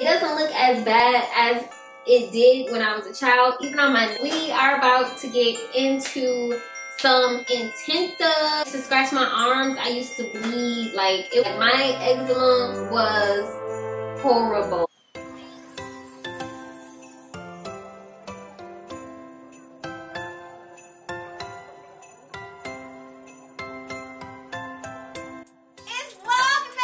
It doesn't look as bad as it did when I was a child, even on my. We are about to get into some intensive. To scratch my arms, I used to bleed like my eczema was horrible. It's Vlogmas!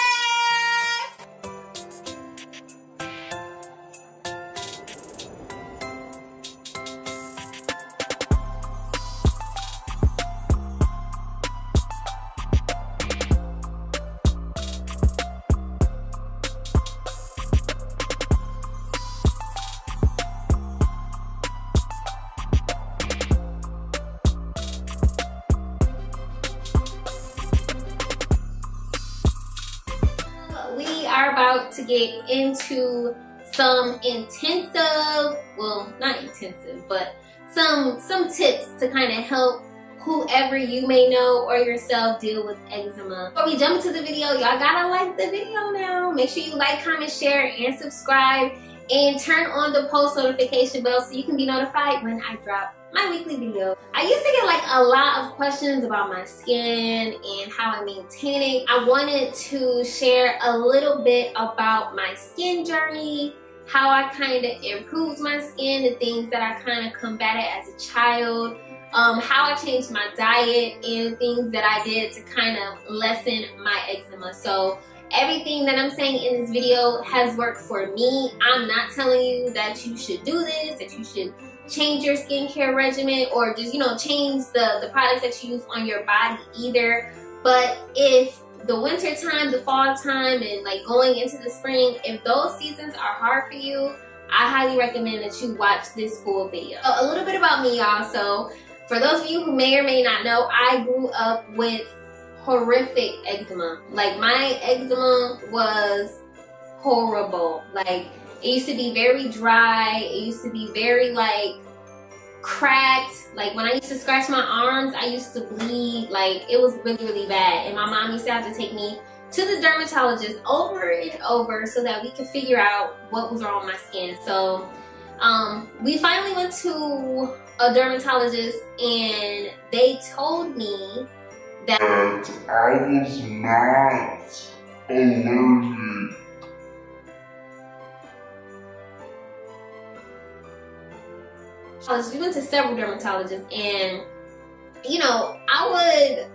We are about to get into some intensive, well, not intensive, but some tips to kind of help whoever you may know or yourself deal with eczema. Before we jump into the video, y'all gotta like the video now. Make sure you like, comment, share, and subscribe, and turn on the post notification bell so you can be notified when I drop my weekly video. I used to get like a lot of questions about my skin and how I maintain it. I wanted to share a little bit about my skin journey, how I kind of improved my skin, the things that I kind of combated as a child, how I changed my diet, and things that I did to kind of lessen my eczema. So everything that I'm saying in this video has worked for me. I'm not telling you that you should do this, that you should change your skincare regimen, or just, you know, change the products that you use on your body either. But if the winter time, the fall time, and like going into the spring, if those seasons are hard for you, I highly recommend that you watch this full video. So a little bit about me, y'all. So for those of you who may or may not know, I grew up with horrific eczema. Like my eczema was horrible. Like it used to be very dry. It used to be very like cracked. Like when I used to scratch my arms, I used to bleed. Like it was really, really bad. And my mom used to have to take me to the dermatologist over and over so that we could figure out what was wrong with my skin. So we finally went to a dermatologist and they told me that I was not allergic. We went to several dermatologists, and you know, I would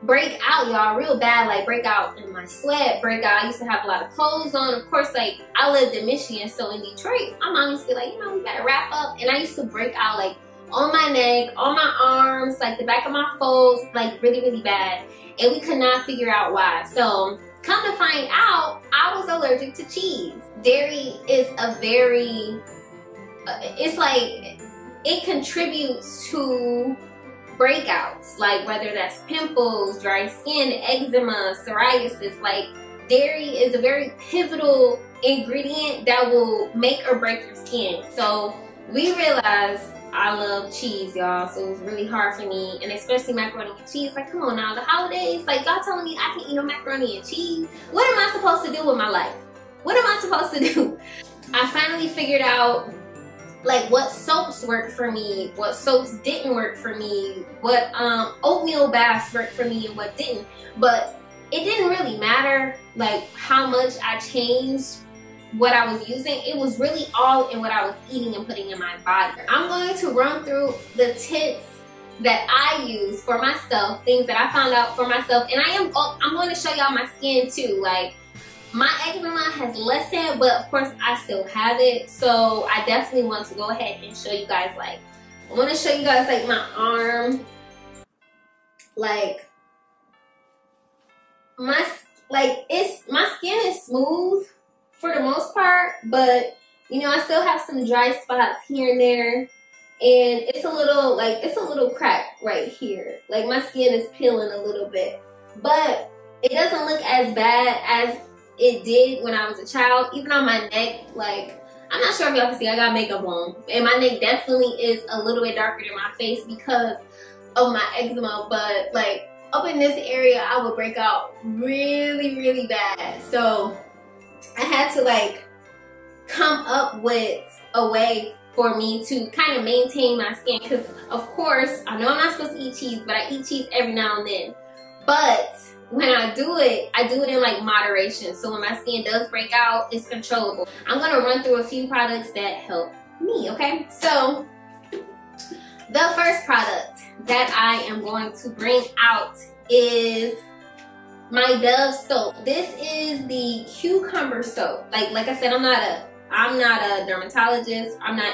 break out, y'all, real bad. Like break out in my sweat, break out. I used to have a lot of clothes on. Of course, like I lived in Michigan, so in Detroit, my mom used to be like, you know, we gotta wrap up. And I used to break out like on my neck, on my arms, like the back of my folds, like really, really bad. And we could not figure out why. So come to find out, I was allergic to cheese. Dairy is a very, it's like, it contributes to breakouts, like whether that's pimples, dry skin, eczema, psoriasis. Like dairy is a very pivotal ingredient that will make or break your skin. So we realized I love cheese, y'all, so it was really hard for me, and especially macaroni and cheese. Like, come on now, the holidays, like y'all telling me I can eat no macaroni and cheese? What am I supposed to do with my life? What am I supposed to do? I finally figured out like what soaps worked for me, what soaps didn't work for me, what oatmeal baths worked for me and what didn't. But it didn't really matter like how much I changed what I was using. It was really all in what I was eating and putting in my body. I'm going to run through the tips that I use for myself, things that I found out for myself, and I'm going to show y'all my skin too. Like my eczema has lessened, but of course I still have it. So I definitely want to go ahead and show you guys, like, I want to show you guys like my arm, like my skin is smooth for the most part, but you know, I still have some dry spots here and there, and it's a little cracked right here. Like my skin is peeling a little bit, but it doesn't look as bad as it did when I was a child. Even on my neck, like, I'm not sure if y'all can see, I got makeup on, and my neck definitely is a little bit darker than my face because of my eczema. But like up in this area, I would break out really, really bad. So I had to like come up with a way for me to kind of maintain my skin, because of course I know I'm not supposed to eat cheese, but I eat cheese every now and then. But when I do it in like moderation, so when my skin does break out, it's controllable. I'm gonna run through a few products that help me, okay? So the first product that I am going to bring out is my Dove soap. This is the cucumber soap. Like I said, I'm not a dermatologist. I'm not,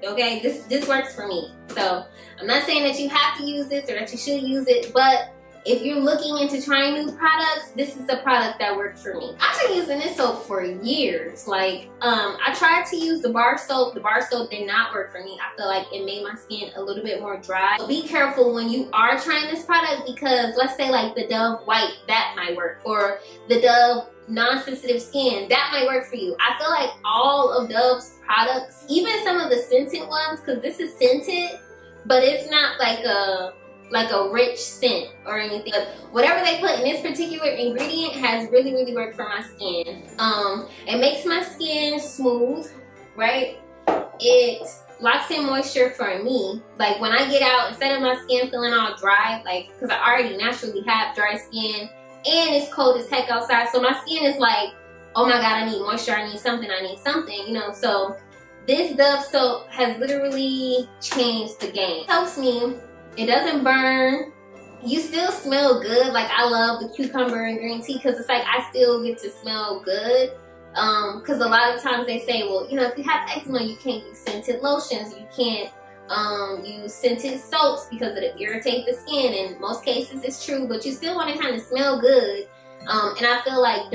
okay, this works for me. So I'm not saying that you have to use this or that you should use it, but if you're looking into trying new products, this is a product that worked for me. I've been using this soap for years. Like, I tried to use the bar soap. The bar soap did not work for me. I feel like it made my skin a little bit more dry. So be careful when you are trying this product, because let's say like the Dove White, that might work. Or the Dove non-sensitive skin, that might work for you. I feel like all of Dove's products, even some of the scented ones, because this is scented, but it's not like a rich scent or anything. But whatever they put in this particular ingredient has really, really worked for my skin. It makes my skin smooth, right? It locks in moisture for me. Like when I get out, instead of my skin feeling all dry, like, because I already naturally have dry skin and it's cold as heck outside, so my skin is like, oh my god, I need moisture, I need something, you know. So this Dove soap has literally changed the game. It helps me. It doesn't burn. You still smell good. Like, I love the cucumber and green tea because it's like I still get to smell good. Because a lot of times they say, well, you know, if you have eczema, you can't use scented lotions. You can't use scented soaps because it'll irritate the skin. In most cases, it's true, but you still want to kind of smell good. And I feel like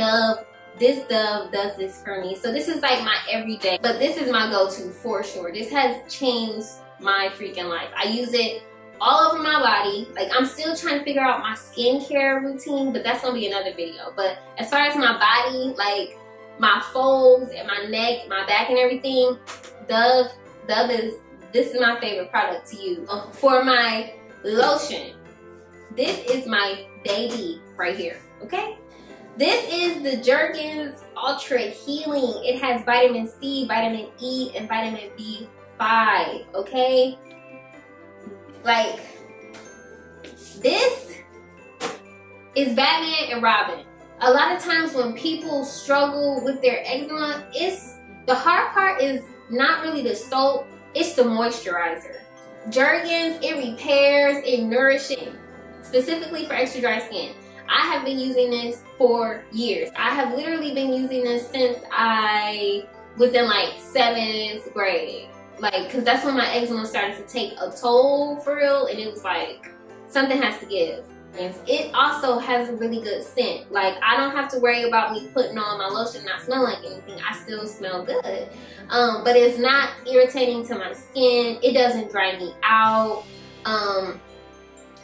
this Dove does this for me. So this is like my everyday, but this is my go-to for sure. This has changed my freaking life. I use it all over my body. Like, I'm still trying to figure out my skincare routine, but that's gonna be another video. But as far as my body, like my folds and my neck, my back and everything, Dove this is my favorite product to use. For my lotion, this is my baby right here, okay? This is the Jergens Ultra Healing. It has vitamin C, vitamin E, and vitamin B5, okay? Like, this is Batman and Robin. A lot of times when people struggle with their eczema, the hard part is not really the soap, it's the moisturizer. Jergens, it repairs, it nourishes, specifically for extra dry skin. I have been using this for years. I have literally been using this since I was in like 7th grade. Like, because that's when my eczema started to take a toll for real, and it was like, something has to give. And it also has a really good scent. Like, I don't have to worry about me putting on my lotion not smelling like anything. I still smell good. But it's not irritating to my skin. It doesn't dry me out.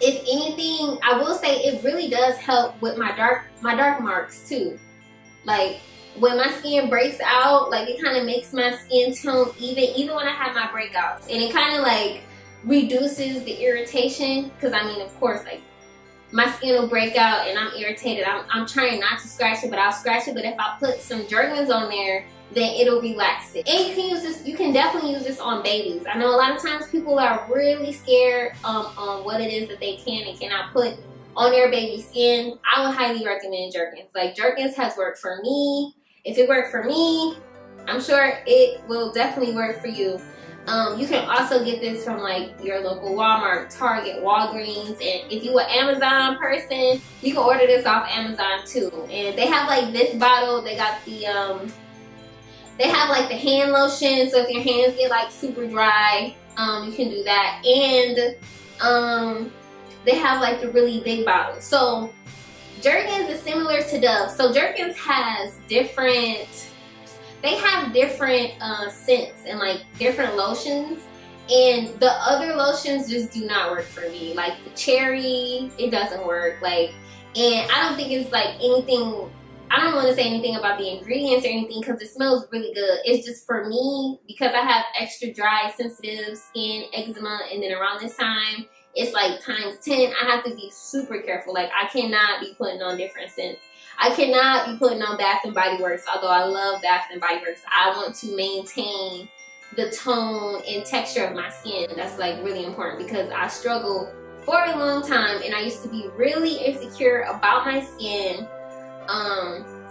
If anything, I will say it really does help with my dark marks too. Like, when my skin breaks out, like, it kind of makes my skin tone even when I have my breakouts. And it kind of like reduces the irritation, because I mean, of course, like, my skin will break out and I'm irritated. I'm trying not to scratch it, but I'll scratch it. But if I put some Jergens on there, then it'll relax it. And you can use this, you can definitely use this on babies. I know a lot of times people are really scared on what it is that they can and cannot put on their baby skin. I would highly recommend Jergens. Like, Jergens has worked for me. If it worked for me, I'm sure it will definitely work for you. You can also get this from like your local Walmart, Target, Walgreens, and if you're an Amazon person, you can order this off Amazon too. And they have like this bottle, they got the they have like the hand lotion, so if your hands get like super dry, you can do that. And they have like the really big bottle. So Jergens is similar to Dove. So Jergens has different scents and like different lotions, and the other lotions just do not work for me. Like the cherry, it doesn't work. Like, and I don't think it's like anything, I don't want to say anything about the ingredients or anything because it smells really good. It's just for me, because I have extra dry, sensitive skin, eczema, and then around this time, it's like times 10. I have to be super careful. Like, I cannot be putting on different scents. I cannot be putting on Bath & Body Works, although I love Bath & Body Works. I want to maintain the tone and texture of my skin. That's like really important because I struggled for a long time and I used to be really insecure about my skin.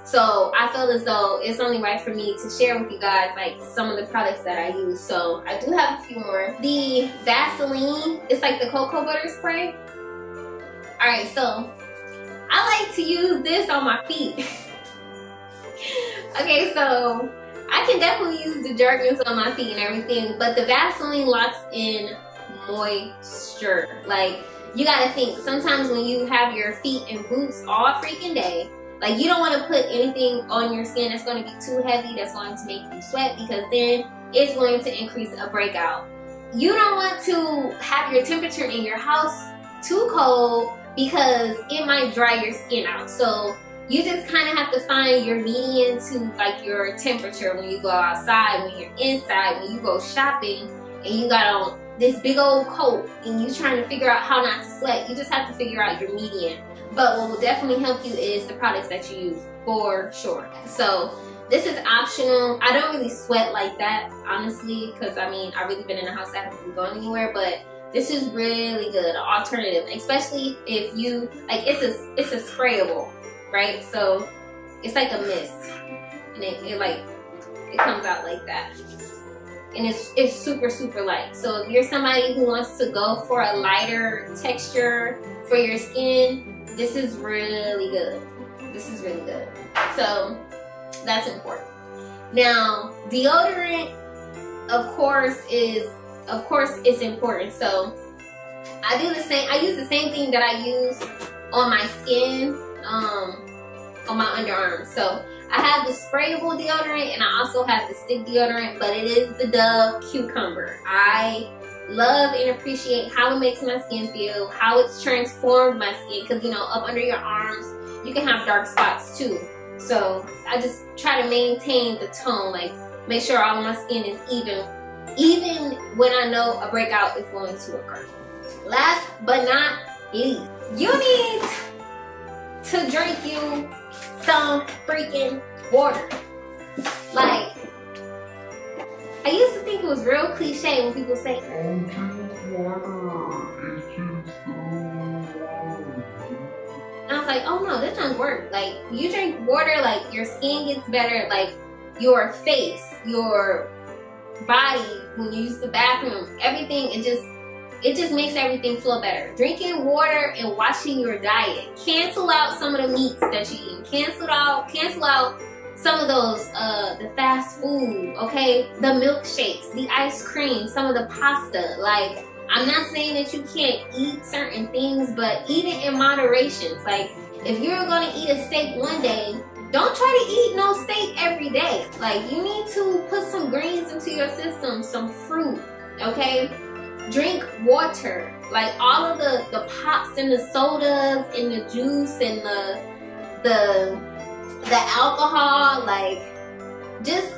So I feel as though it's only right for me to share with you guys like some of the products that I use. So I do have a few more. The Vaseline, it's like the cocoa butter spray. Alright, so I like to use this on my feet. Okay, so I can definitely use the Jergens on my feet and everything, but the Vaseline locks in moisture. Like, you gotta think, sometimes when you have your feet in boots all freaking day, like, you don't want to put anything on your skin that's going to be too heavy, that's going to make you sweat, because then it's going to increase a breakout. You don't want to have your temperature in your house too cold because it might dry your skin out. So you just kind of have to find your median to like your temperature when you go outside, when you're inside, when you go shopping and you got on this big old coat and you trying to figure out how not to sweat. You just have to figure out your median. But what will definitely help you is the products that you use, for sure. So this is optional. I don't really sweat like that, honestly, because I mean, I've really been in the house, I haven't been going anywhere, but this is really good, an alternative, especially if you, like, it's a sprayable, right? So it's like a mist, and it comes out like that. And it's super, super light. So if you're somebody who wants to go for a lighter texture for your skin, this is really good. This is really good. So that's important. Now, deodorant, of course, it's important. So I do the same. I use the same thing that I use on my skin, on my underarms. So I have the sprayable deodorant and I also have the stick deodorant, but it is the Dove Cucumber. I love and appreciate how it makes my skin feel, how it's transformed my skin, because you know, up under your arms you can have dark spots too. So I just try to maintain the tone, like make sure all of my skin is even when I know a breakout is going to occur. Last but not least, you need to drink you some freaking water. Like, I used to think it was real cliche when people say, "Oh, drink water, it's just so warm." And I was like, oh no, that doesn't work. Like, you drink water, like your skin gets better, like your face, your body, when you use the bathroom, everything, it just makes everything flow better. Drinking water and watching your diet. Cancel out some of the meats that you eat. Cancel out some of those, the fast food, okay? The milkshakes, the ice cream, some of the pasta. Like, I'm not saying that you can't eat certain things, but eat it in moderation. Like, if you're gonna eat a steak one day, don't try to eat no steak every day. Like, you need to put some greens into your system, some fruit, okay? Drink water. Like, all of the pops and the sodas and the juice and the alcohol, like, just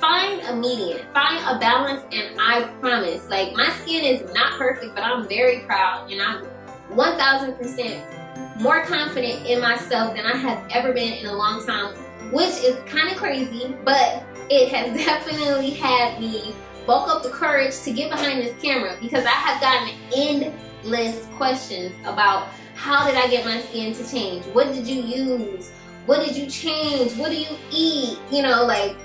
find a median, find a balance, and I promise, like, my skin is not perfect, but I'm very proud and I'm 1000% more confident in myself than I have ever been in a long time, which is kind of crazy, but it has definitely had me bulk up the courage to get behind this camera, because I have gotten endless questions about how did I get my skin to change? What did you use? What did you change? What do you eat? You know, like,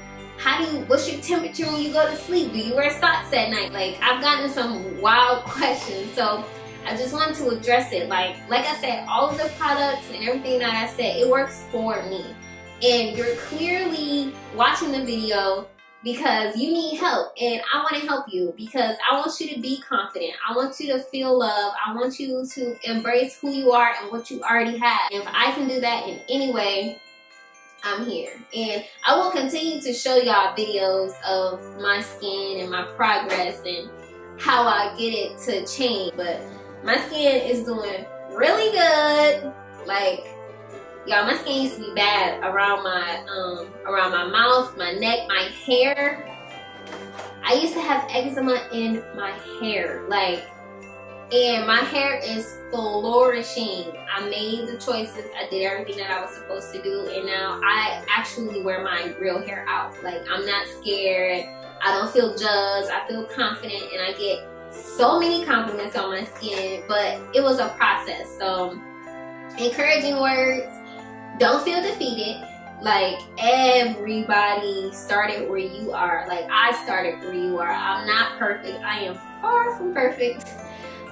what's your temperature when you go to sleep? Do you wear socks at night? Like, I've gotten some wild questions, so I just wanted to address it. Like I said, all of the products and everything that I said, it works for me. And you're clearly watching the video because you need help, and I want to help you because I want you to be confident. I want you to feel love. I want you to embrace who you are and what you already have. And if I can do that in any way, I'm here. And I will continue to show y'all videos of my skin and my progress and how I get it to change. But my skin is doing really good. Like, y'all, my skin used to be bad around my mouth, my neck, my hair. I used to have eczema in my hair. Like, and my hair is flourishing. I made the choices, I did everything that I was supposed to do, and now I actually wear my real hair out. Like, I'm not scared, I don't feel judged, I feel confident, and I get so many compliments on my skin. But it was a process. So encouraging words, don't feel defeated. Like, everybody started where you are. Like, I started where you are. I'm not perfect, I am far from perfect.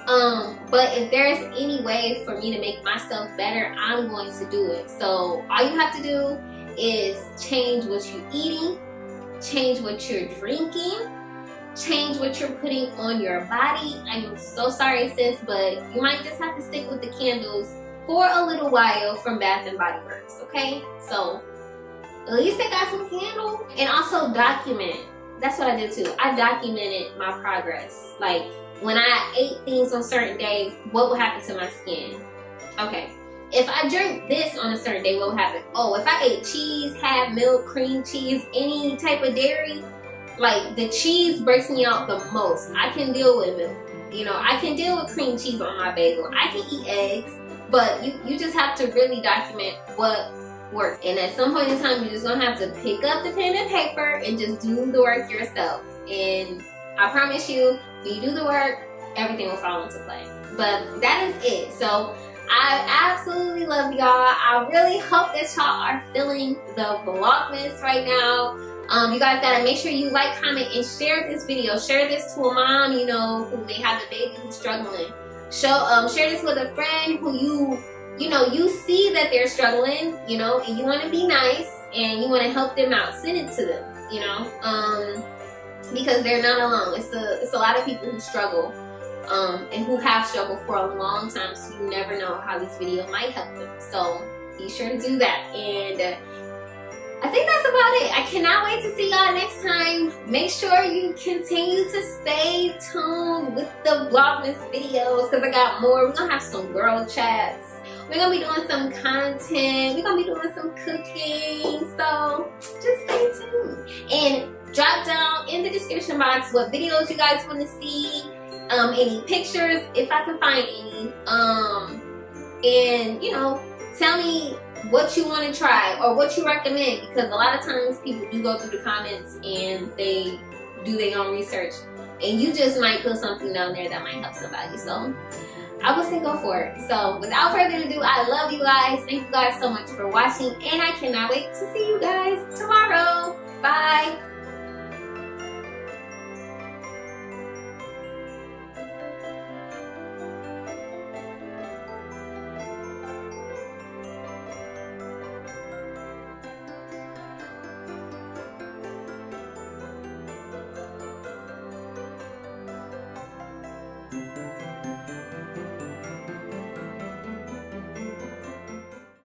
But if there's any way for me to make myself better, I'm going to do it. So all you have to do is change what you're eating, change what you're drinking, change what you're putting on your body. I'm so sorry, sis, but you might just have to stick with the candles for a little while from Bath and Body Works, okay? So at least they got some candles. And also document. That's what I did too. I documented my progress. Like, when I ate things on a certain day, what would happen to my skin? Okay, if I drink this on a certain day, what would happen? Oh, if I ate cheese, had milk, cream cheese, any type of dairy, like, the cheese breaks me out the most. I can deal with milk. You know, I can deal with cream cheese on my bagel. I can eat eggs, but you just have to really document what works. And at some point in time, you're just gonna have to pick up the pen and paper and just do the work yourself. And I promise you, when you do the work, everything will fall into play. But that is it. So I absolutely love y'all. I really hope that y'all are feeling the Vlogmas right now. You guys gotta make sure you like, comment, and share this video. Share this to a mom, you know, who may have a baby who's struggling. Share this with a friend who you see that they're struggling, you know, and you want to be nice and you want to help them out. Send it to them, you know, because they're not alone. It's a lot of people who struggle, and who have struggled for a long time, so you never know how this video might help them. So be sure to do that. And I think that's about it. I cannot wait to see y'all next time. Make sure you continue to stay tuned with the Vlogmas videos, because I got more. We're gonna have some girl chats. We're gonna be doing some content. We're gonna be doing some cooking. So just stay tuned. And drop down in the description box what videos you guys want to see, any pictures if I can find any, and you know, tell me what you want to try or what you recommend, because a lot of times people do go through the comments and they do their own research, and you just might put something down there that might help somebody. So I would say go for it. So without further ado, I love you guys. Thank you guys so much for watching, and I cannot wait to see you guys tomorrow. Bye.